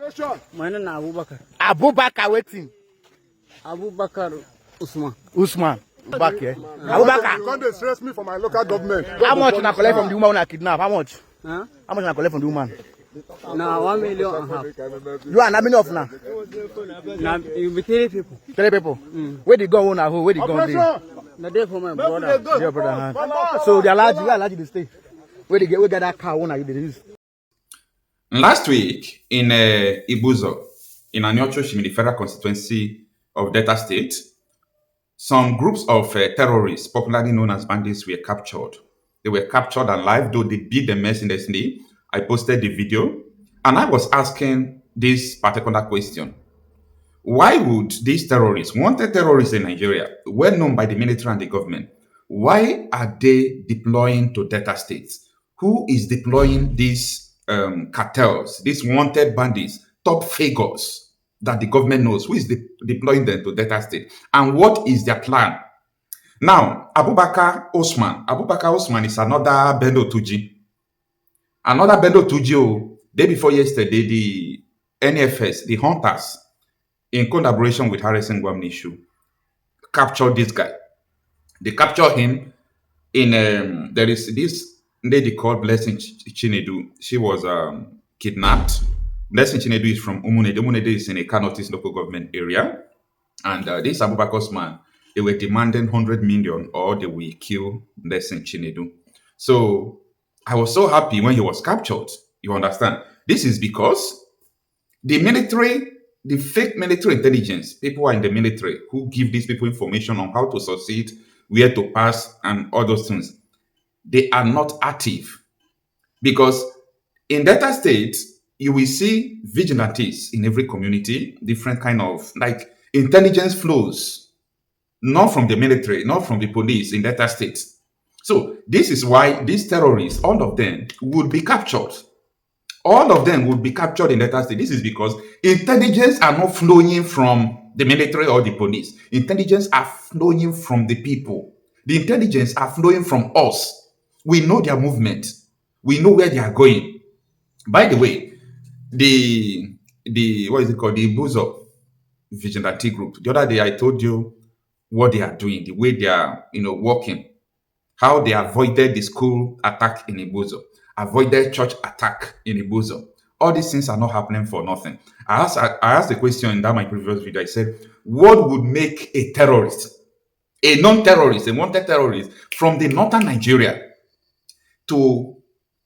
My name is Abubakar. Abubakar waiting. Abubakar Usman. Usman. Back here. Abubakar. You can't stress me for my local government. How much na collect from the woman when I kidnap? How much? Huh? How much na collect from the woman? Now 1 million and a half. You are how many of now? Now you be 3 people. 3 people. Where the gun owner? Where the gun dey? Now they for my brother. Your brother hand. So they allowed you to stay. Where they get that car owner you dey use? Last week in Ibuzo, in Anyocho, the federal constituency of Delta State, some groups of terrorists, popularly known as bandits, were captured. They were captured alive, though they beat them mercilessly. I posted the video, and I was asking this particular question. Why would these terrorists, wanted terrorists in Nigeria, well known by the military and the government, why are they deploying to Delta states? Who is deploying these cartels, these wanted bandits, top figures that the government knows? Who is deploying them to Delta state? And what is their plan? Now, Abubakar Osman is another Bendo Tuji. Another Bendo Tuji, day before yesterday, the NFS, the hunters, in collaboration with Harrison Gwamnishu, captured this guy. They captured him in, there is this lady called Blessing Chinedu. She was kidnapped. Blessing Chinedu is from Umunede. Umunede is in a Kanotis local government area. And this Abubakar Osman, they were demanding 100 million or they will kill Blessing Chinedu. So I was so happy when he was captured. You understand? This is because the military, the fake military intelligence, people are in the military who give these people information on how to succeed, where to pass, and all those things. They are not active. Because in Delta State, you will see vigilantes in every community, different kind of, like, intelligence flows, not from the military, not from the police in Delta State. So this is why these terrorists, all of them, would be captured. All of them would be captured in Delta State. This is because intelligence are not flowing from the military or the police. Intelligence are flowing from the people. The intelligence are flowing from us. We know their movement. We know where they are going. By the way, the what is it called? The Buzo vigilante group. The other day I told you what they are doing, the way they are, working, how they avoided the school attack in Ibuzo, avoided church attack in Ibuzo. All these things are not happening for nothing. I asked the question in my previous video. I said, what would make a terrorist, a non-terrorist, a wanted terrorist from the northern Nigeria to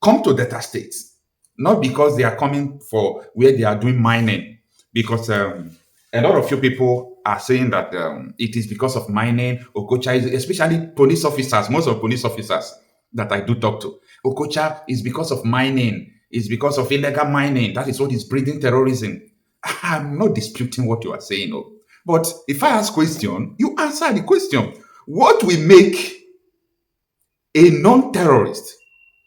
come to Delta states? Not because they are coming for where they are doing mining, because a lot of you people are saying that it is because of mining. Okocha is, especially police officers, most of police officers that I do talk to. Okocha is because of mining, it's because of illegal mining. That is what is breeding terrorism. I'm not disputing what you are saying, but if I ask question, you answer the question. What will make a non-terrorist,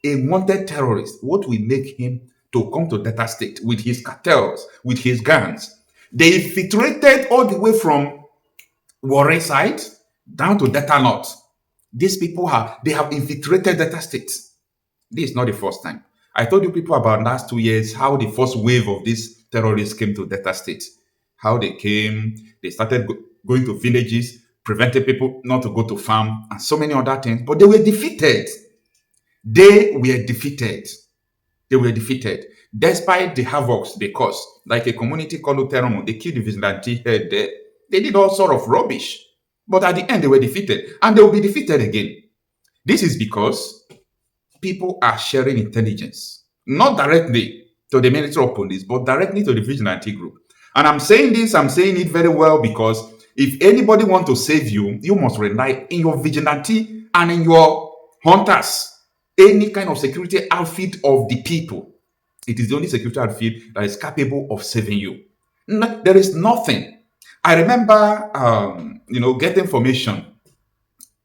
a wanted terrorist, what will make him to come to Delta State with his cartels, with his gangs? They infiltrated all the way from Warren side down to Delta North. These people have infiltrated Delta State. This is not the first time. I told you people about last 2 years how the first wave of these terrorists came to Delta State. How they came, they started going to villages, prevented people not to go to farm, and so many other things. But they were defeated. They were defeated. They were defeated. Despite the havocs they caused, like a community called Uteromo, they killed the vigilante head there. They did all sort of rubbish. But at the end, they were defeated. And they will be defeated again. This is because people are sharing intelligence. Not directly to the military or police, but directly to the vigilante group. And I'm saying it very well because if anybody wants to save you, you must rely in your vigilante and in your hunters. Any kind of security outfit of the people. It is the only security outfit that is capable of saving you. There is nothing. I remember, getting information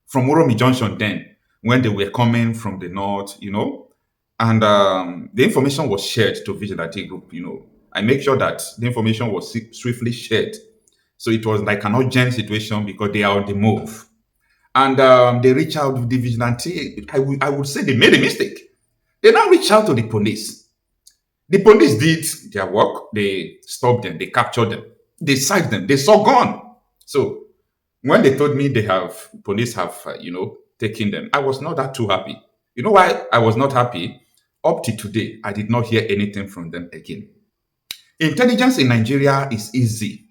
from Uromi Junction then, when they were coming from the north, and the information was shared to vigilante group, I make sure that the information was swiftly shared. So it was like an urgent situation because they are on the move. And they reach out to the vigilante. I would say they made a mistake. They now reach out to the police. The police did their work. They stopped them. They captured them. They cited them. They saw gone. So when they told me police have, taken them, I was not that too happy. You know why I was not happy? Up to today, I did not hear anything from them again. Intelligence in Nigeria is easy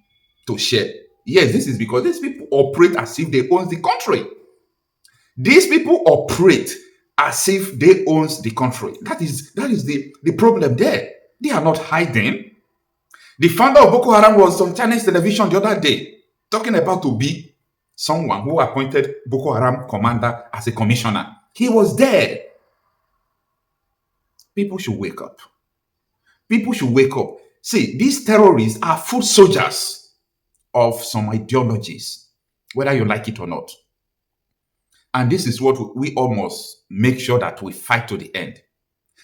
to share. Yes, this is because these people operate as if they own the country. These people operate as if they own the country. That is the problem there. They are not hiding. The founder of Boko Haram was on Chinese television the other day talking about to be someone who appointed Boko Haram commander as a commissioner. He was there. People should wake up. People should wake up. See, these terrorists are foot soldiers of some ideologies, whether you like it or not. And this is what we almost make sure that we fight to the end.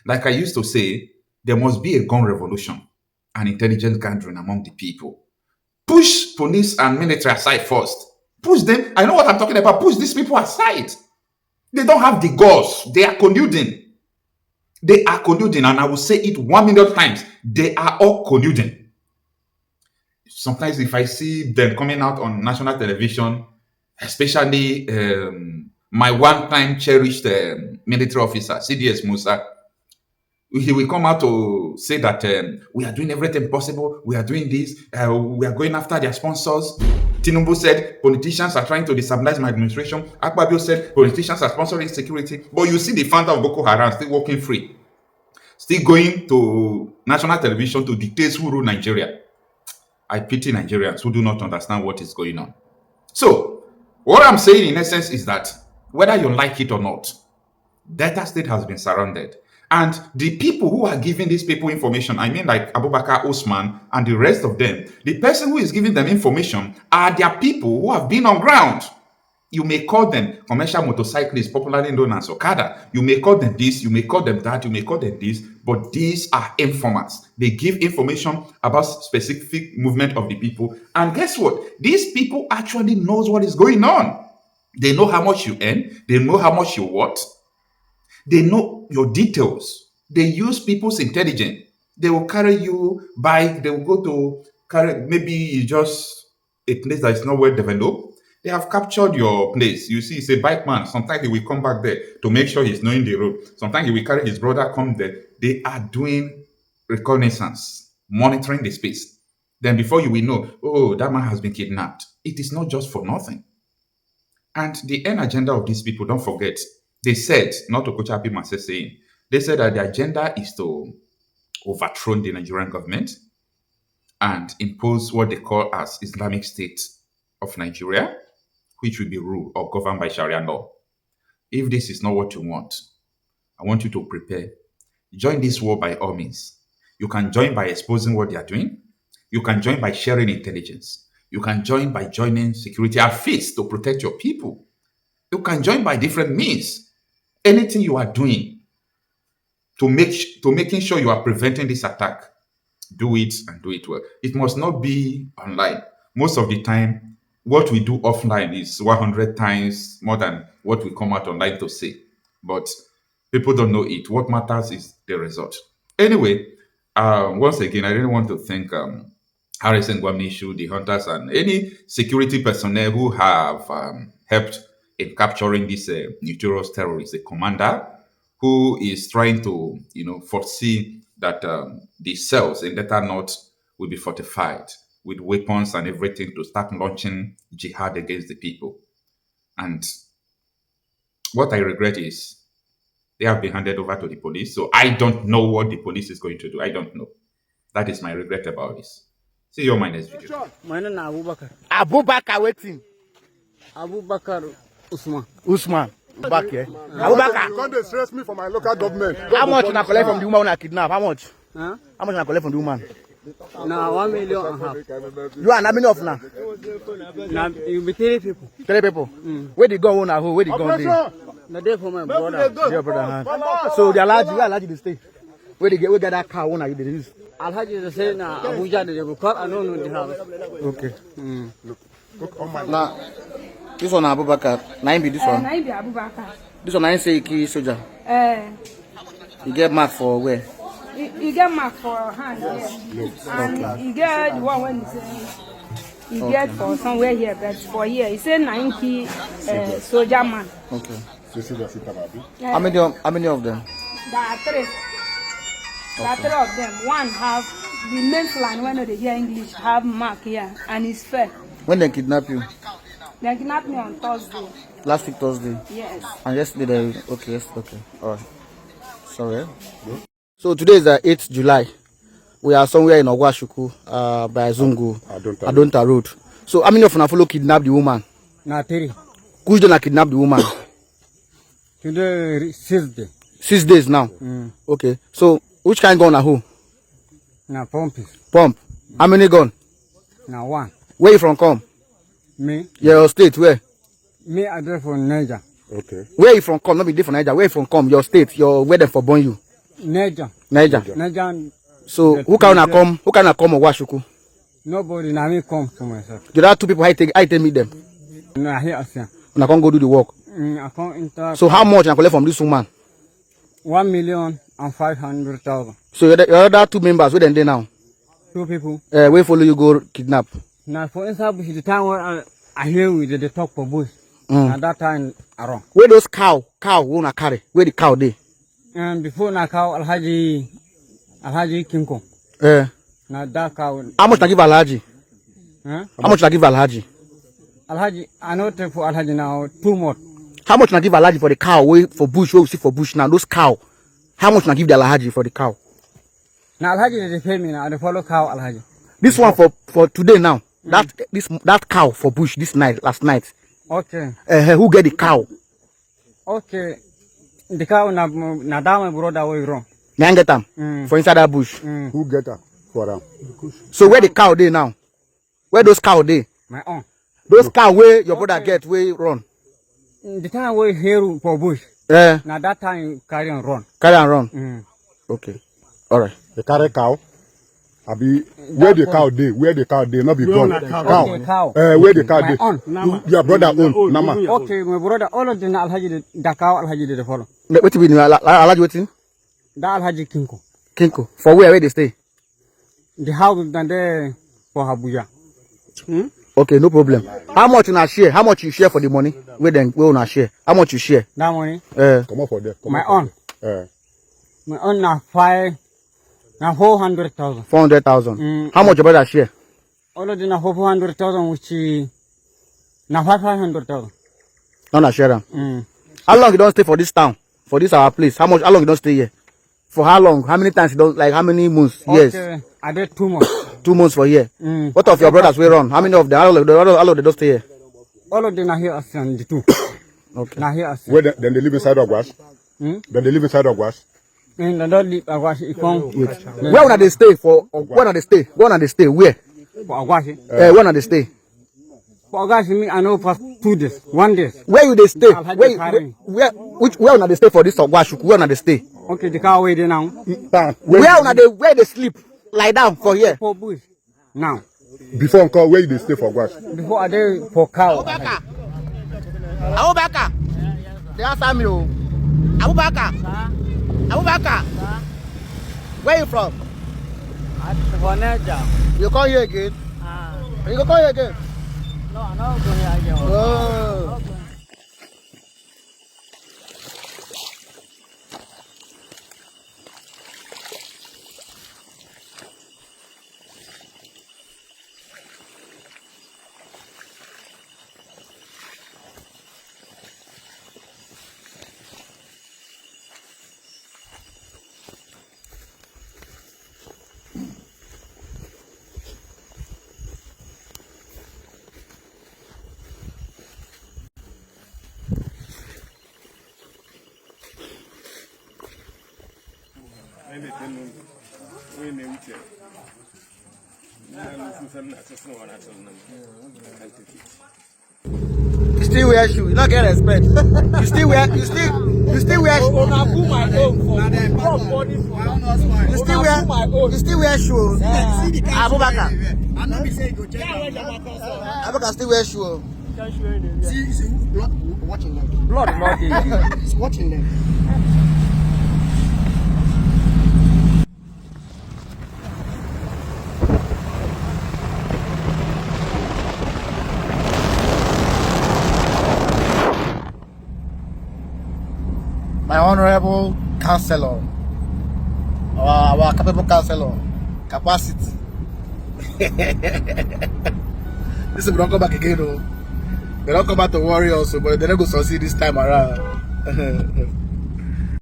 Like I used to say, there must be a gun revolution, an intelligence gathering among the people. Push police and military aside first. Push them. I know what I'm talking about. Push these people aside. They don't have the guts. They are colluding. They are colluding, and I will say it 1,000,000 times. They are all colluding. Sometimes if I see them coming out on national television, especially my one-time cherished military officer, CDS Musa, he will come out to say that we are doing everything possible. We are doing this. We are going after their sponsors. Tinubu said politicians are trying to destabilize my administration. Akpabio said politicians are sponsoring security. But you see the founder of Boko Haram still walking free, still going to national television to dictate who rule Nigeria. I pity Nigerians who do not understand what is going on. So, what I'm saying in essence is that whether you like it or not, Delta State has been surrounded. And the people who are giving these people information, I mean like Abubakar Osman and the rest of them, the person who is giving them information are their people who have been on ground. You may call them commercial motorcyclists, popularly known as Okada. You may call them this, you may call them that, you may call them this, but these are informants. They give information about specific movement of the people. And guess what? These people actually knows what is going on. They know how much you earn. They know how much you worth. They know your details. They use people's intelligence. They will carry you by, they will go to carry, maybe just a place that is not well developed. They have captured your place. You see, it's a bike man. Sometimes he will come back there to make sure he's knowing the road. Sometimes he will carry his brother, come there. They are doing reconnaissance, monitoring the space. Then before you will know, oh, that man has been kidnapped. It is not just for nothing. And the end agenda of these people, don't forget, they said, not Okocha, Marcel saying, they said that the agenda is to overthrow the Nigerian government and impose what they call as Islamic State of Nigeria, which will be ruled or governed by Sharia law. If this is not what you want, I want you to prepare. Join this war by all means. You can join by exposing what they are doing. You can join by sharing intelligence. You can join by joining security outfits to protect your people. You can join by different means. Anything you are doing to making sure you are preventing this attack, do it and do it well. It must not be online. Most of the time, what we do offline is 100 times more than what we come out online to say. But people don't know it. What matters is the result. Anyway, once again, I really want to thank Harris and Gwamishu, the hunters, and any security personnel who have helped in capturing this notorious terrorist, a commander who is trying to, foresee that the cells in Delta North will be fortified with weapons and everything to start launching jihad against the people. And what I regret is they have been handed over to the police. So I don't know what the police is going to do. I don't know. That is my regret about this. See you on my next video. My name is Abubakar. Abubakar waiting. Abubakar Usman. Usman. Back here. Abubakar. You can't stress me for my local government. How much you collect from the woman who kidnapped? How much? Huh? How much you collect from the woman? Now 1,500,000. You are how many of now? Now you be 3 people. 3 people. Where they go now? Where they go there? Now they for my brother. Your brother. So they allow you to stay. Where they get that car owner you use. Alhaji is saying now Abuja they go call. I don't know the house. Okay. Look on my Now this one Abubakar. Nine be this one. Nine be Abubakar. This one I say key soldier. You get mark for where? You get mark for hand here. And you get the one when you say you get for somewhere here, but for here, you say 90 soldier man. Okay. Yeah. How many of them? There are three. There are three of them. One have the main flan when they hear English have mark here and it's fair. When they kidnap you? They kidnapped me on Thursday. Last week Thursday? Yes. And yesterday they... Okay, yes, okay. Alright. Sorry. So today is the 8th July. We are somewhere in Ogwashuku, by Zungu, Adonta Road. So how many of you follow kidnap the woman? Na 3. Who's gonna kidnap the woman? Today 6 days. 6 days now. Okay. So which kind gun are who? Na pumpis. Pump. How many gun? Na 1. Where you from come? Me. Your state where? Me I dey from Niger. Okay. Where you from come? Not be different Niger. Where you from come? Your state. Your where them for born you? Niger. Niger. So who can come? Who can come Ogwashuku? Nobody na me come to myself. The other two people I take meet them. Na here asia. And I can't go do the work. I come enter. So how much I collect from this woman? 1,500,000. So your other two members, where they now? 2 people. Where follow you go kidnap? Now for inside bush, the time when I hear with the talk for bush. At that time around. Where those cow wanna carry? Where the cow they? And before na cow Alhaji Kinko. Now that cow. How much I give Alhaji? Huh? How much I give Alhaji? Alhaji, I know take for Alhaji now 2 more. How much I give Alhaji for the cow? Wait for bush, where we see for bush now. Those cow. How much I give the Alhaji for the cow? Now Alhaji they pay me now. They follow cow Alhaji. This one for today now. That cow for bush this night, last night. Okay. Who get the cow? Okay. The cow na down my brother way wrong. Now get them for inside that bush. Who get her for them? So where the cow they now? Where those cow they? My own. Those cow where your brother get where run? The time we here for bush. Now that time carry on run. Carry and run. Okay. All right. The carry cow. Abi where the cow dey? Where the cow dey? Not be gone. Cow. Okay, cow. Where the cow dey? Your brother own. Nama. Okay, my brother all of them Alhaji the cow Alhaji they follow. What be Alhaji waiting? That Alhaji Kinko. Kinko. For where they stay? The house down there for Abuja. Okay, no problem. How much you share? How much you share for the money? Where una share? How much you share? That money? Come on for there. My own. My own na 400,000. 400,000. How much your brother share? All of them na 400,000, which is na 500,000. No, share them. How long you don't stay for this town? For this our place? How long you don't stay here? For how long? How many times you don't, like how many months? Years? Okay, I did 2 months. 2 months for here. What of your brothers we run? How many of them? All of them don't stay here? All of them are here as the 2. Okay. Now here as where then they live inside Ogwash? Then they live inside Ogwash? and they don't live Agwash. Where would they stay for? Where would they stay? Where would they stay? Where? For Agwash. Where would they stay? For Agwash, me I know for 2 days, 1 day. Where will they stay? Where would they stay for this Ogwash? Where would they stay? Okay, the car way there now. Where they sleep? Lie down for here. For bush. Now. Before Uncle, where they stay for Ogwash? Before I did for cow. Abubakar. They answer me. Abubakar. Abubakar. Where you from? For Niger. You come here again? You go come here again? No, I'm not going here again. Oh. You still wear shoe, you not get respect. You still wear shoe. You still wear shoe. Abubakar. Abubakar still wear shoe. See, watching them. Blood, It's watching them. my honorable councillor, our capable councillor, capacity. This will not come back again, though. They don't come back to worry also, but they don't go succeed this time around.